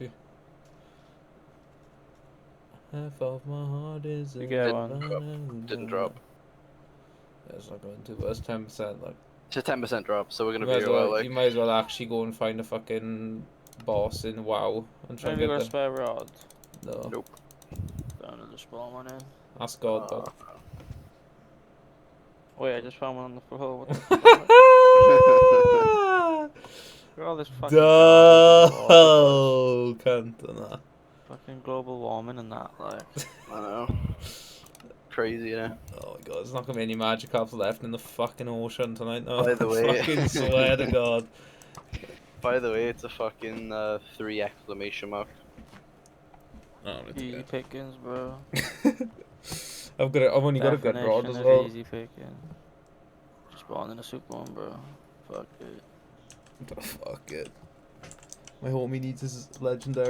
actually. Half of my heart is You get Didn't drop. Yeah, it's not going to, but it's 10%. Like, It's a 10% drop, so we're gonna you might be as well, like. you might as well actually go and find a fucking boss in WoW and try and Maybe get got a the. spare rod. No, Nope. Down in the spawn one in. ask God, but. Wait, I just found one on the floor. What the fuck? Look at all this fucking garbage in the water, boys. Can't do that. Fucking global warming and that, like. I know. Crazy, yeah. Oh my god, there's not gonna be any Magikarps left in the fucking ocean tonight. No, By the way. fucking swear to God. By the way, it's a fucking 3 exclamation mark. Oh, Easy pickings, bro. I've only got a good rod Definition as of well. easy picking. Just spawn in a super one, bro. Fuck it. Fuck it. My homie needs his legendary.